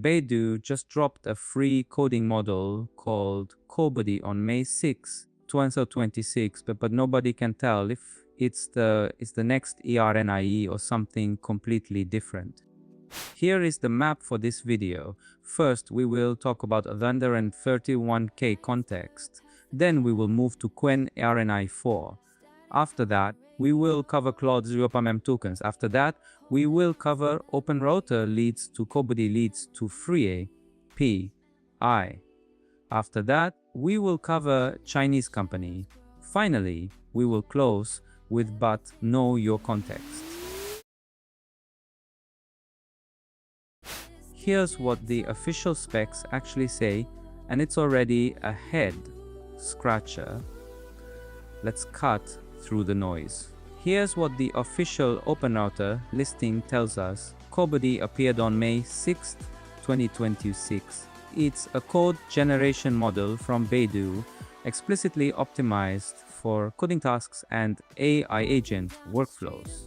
Baidu just dropped a free coding model called CoBuddy on May 6, 2026, but nobody can tell if it's the next ERNIE or something completely different. Here is the map for this video. First, we will talk about 131K context. Then we will move to Qwen ERNIE 4. After that, we will cover Claude 0.m tokens. After that, we will cover Open Router leads to CoBuddy leads to Free API. After that, we will cover Chinese company. Finally, we will close with but know your context. Here's what the official specs actually say, and it's already a head scratcher. Let's cut through the noise. Here's what the official Open Router listing tells us. CoBuddy appeared on May 6, 2026. It's a code generation model from Baidu, explicitly optimized for coding tasks and AI agent workflows.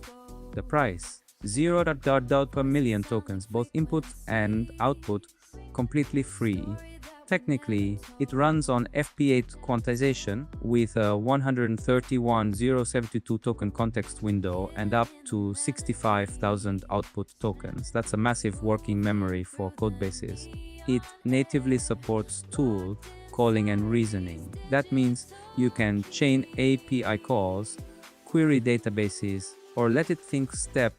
The price: $0 per million tokens, both input and output, completely free. Technically, it runs on FP8 quantization with a 131,072 token context window and up to 65,000 output tokens. That's a massive working memory for codebases. It natively supports tool calling and reasoning. That means you can chain API calls, query databases, or let it think step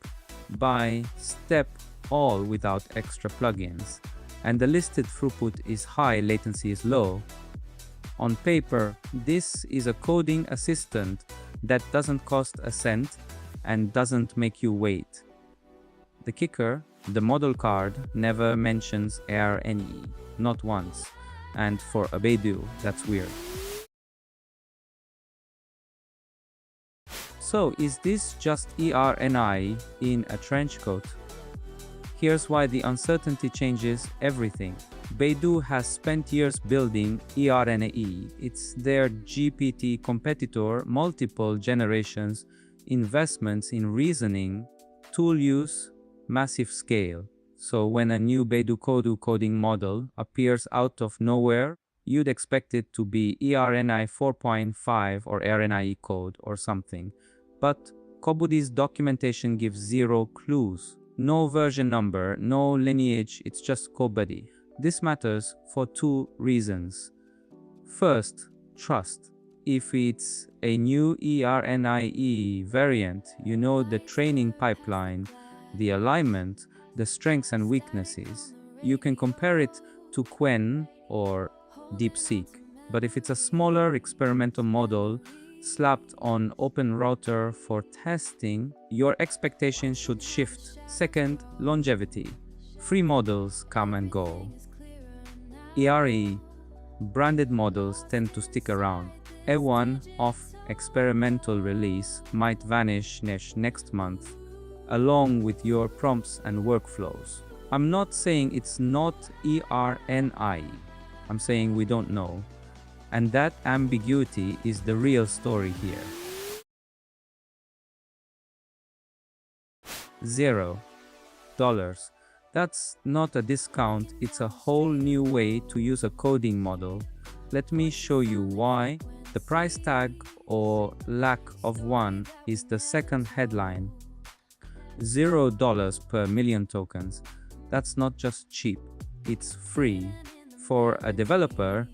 by step, all without extra plugins. And the listed throughput is high, latency is low. On paper, this is a coding assistant that doesn't cost a cent and doesn't make you wait. The kicker: the model card never mentions ERNIE, not once. And for a Baidu, that's weird. So, is this just ERNIE in a trench coat? Here's why the uncertainty changes everything. Baidu has spent years building ERNIE. It's their GPT competitor, multiple generations, investments in reasoning, tool use, massive scale. So when a new Baidu coding model appears out of nowhere, you'd expect it to be ERNIE 4.5 or ERNIE code or something. But CoBuddy's documentation gives zero clues. No version number, no lineage, it's just CoBuddy. This matters for two reasons. First, trust. If it's a new ERNIE variant, you know the training pipeline, the alignment, the strengths and weaknesses. You can compare it to Qwen or DeepSeek. But if it's a smaller experimental model slapped on Open Router for testing, your expectations should shift. Second, longevity. Free models come and go. ERNIE branded models tend to stick around. A one-off experimental release might vanish next month, along with your prompts and workflows. I'm not saying it's not ERNIE. I'm saying we don't know. And that ambiguity is the real story here. $0. That's not a discount, it's a whole new way to use a coding model. Let me show you why. The price tag, or lack of one, is the second headline. $0 per million tokens. That's not just cheap, it's free. For a developer,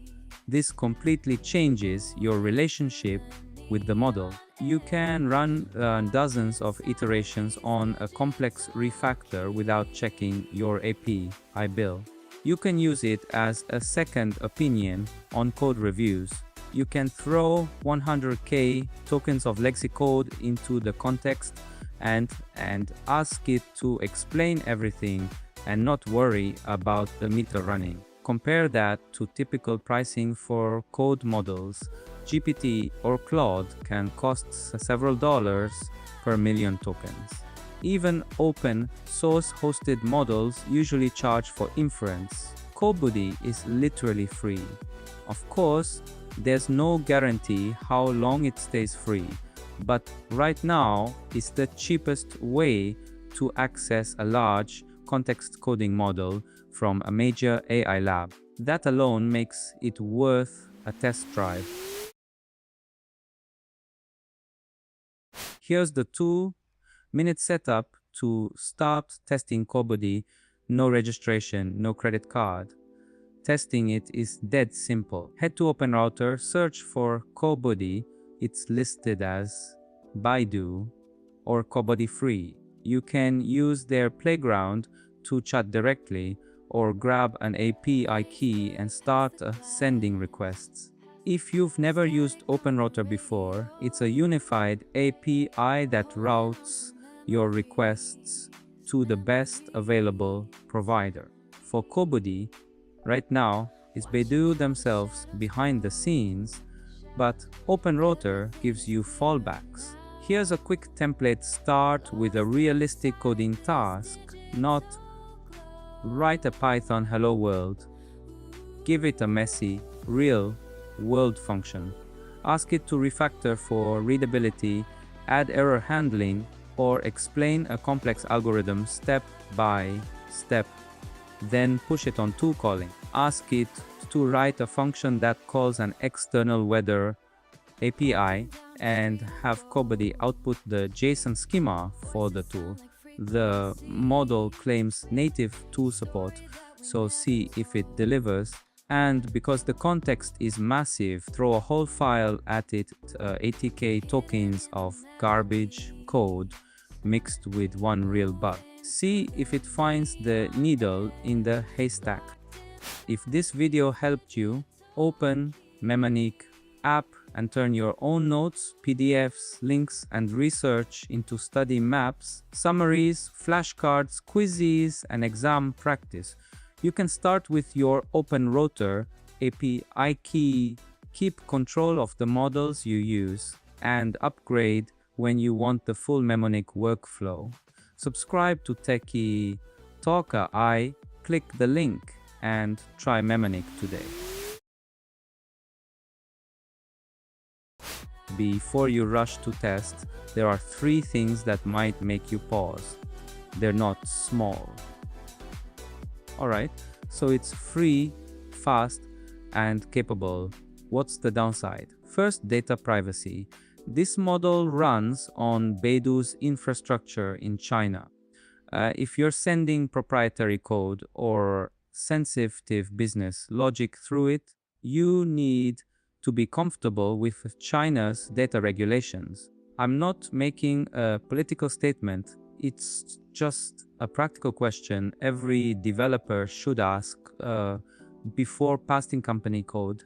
this completely changes your relationship with the model. You can run dozens of iterations on a complex refactor without checking your API bill. You can use it as a second opinion on code reviews. You can throw 100K tokens of legacy code into the context and ask it to explain everything and not worry about the meter running. Compare that to typical pricing for code models. GPT or Claude can cost several dollars per million tokens. Even open source hosted models usually charge for inference. CoBuddy is literally free. Of course, there's no guarantee how long it stays free, but right now it's the cheapest way to access a large context coding model from a major AI lab. That alone makes it worth a test drive. Here's the 2-minute setup to start testing CoBuddy. No registration, no credit card. Testing it is dead simple. Head to OpenRouter, search for CoBuddy. It's listed as Baidu or CoBuddy Free. You can use their playground to chat directly or grab an API key and start sending requests. If you've never used OpenRouter before, it's a unified API that routes your requests to the best available provider. For CoBuddy, right now, it's Baidu themselves behind the scenes, but OpenRouter gives you fallbacks. Here's a quick template. Start with a realistic coding task, not write a Python hello world. Give it a messy, real world function. Ask it to refactor for readability, add error handling, or explain a complex algorithm step by step. Then push it on tool calling. Ask it to write a function that calls an external weather API and have CoBuddy output the JSON schema for the tool. The model claims native tool support, so see if it delivers. And because the context is massive, throw a whole file at it, 80k tokens of garbage code mixed with one real bug. See if it finds the needle in the haystack. If this video helped you, open Mnemonic app and turn your own notes, PDFs, links, and research into study maps, summaries, flashcards, quizzes, and exam practice. You can start with your OpenRouter API key, keep control of the models you use, and upgrade when you want the full Mnemonic workflow. Subscribe to Techie Talker. Click the link and try Mnemonic today. Before you rush to test, there are 3 things that might make you pause. They're not small. Alright, so it's free, fast, and capable. What's the downside? First, data privacy. This model runs on Baidu's infrastructure in China. If you're sending proprietary code or sensitive business logic through it, you need to be comfortable with China's data regulations. I'm not making a political statement. It's just a practical question every developer should ask before pasting company code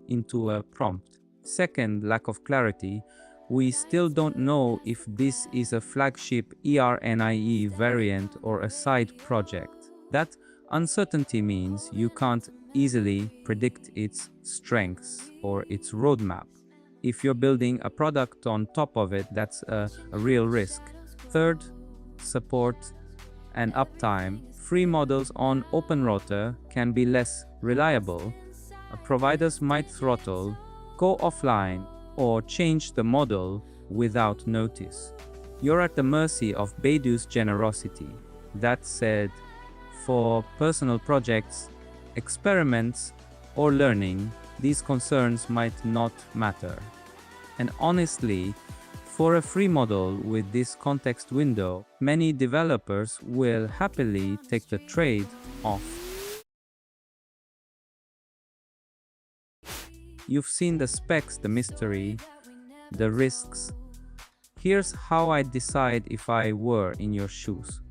into a prompt. Second, lack of clarity. We still don't know if this is a flagship ERNIE variant or a side project. That uncertainty means you can't easily predict its strengths or its roadmap. If you're building a product on top of it, that's a real risk. Third, support and uptime. Free models on OpenRouter can be less reliable. Providers might throttle, go offline, or change the model without notice. You're at the mercy of Baidu's generosity. That said, for personal projects, experiments, or learning, these concerns might not matter. And honestly, for a free model with this context window, many developers will happily take the trade-off. You've seen the specs, the mystery, the risks. Here's how I'd decide if I were in your shoes.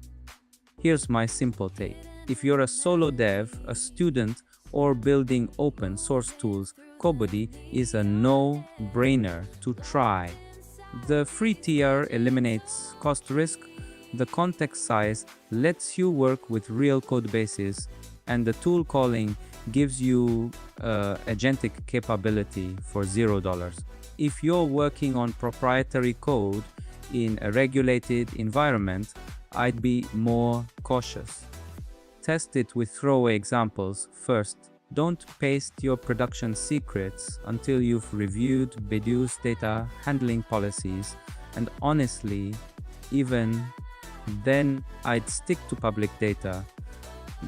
Here's my simple take. If you're a solo dev, a student, or building open source tools, CoBuddy is a no-brainer to try. The free tier eliminates cost risk, the context size lets you work with real code bases, and the tool calling gives you agentic capability for $0. If you're working on proprietary code in a regulated environment, I'd be more cautious. Test it with throwaway examples first. Don't paste your production secrets until you've reviewed Baidu's data handling policies, and honestly, even then I'd stick to public data.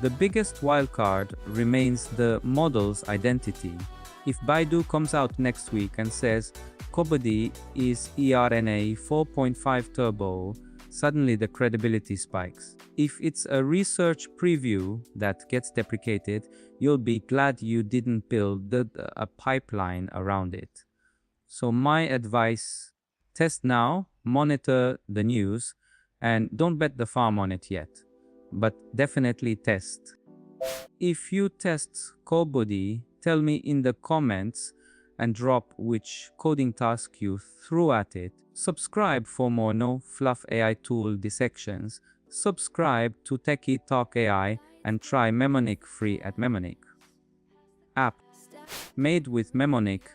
The biggest wildcard remains the model's identity. If Baidu comes out next week and says CoBuddy is ERNIE 4.5 turbo, suddenly the credibility spikes. If it's a research preview that gets deprecated, you'll be glad you didn't build a pipeline around it. So my advice, test now, monitor the news, and don't bet the farm on it yet, but definitely test. If you test CoBuddy, tell me in the comments and drop which coding task you threw at it. Subscribe for more no-fluff AI tool dissections. Subscribe to Techie Talk AI and try Mnemonic free at Mnemonic. App made with Mnemonic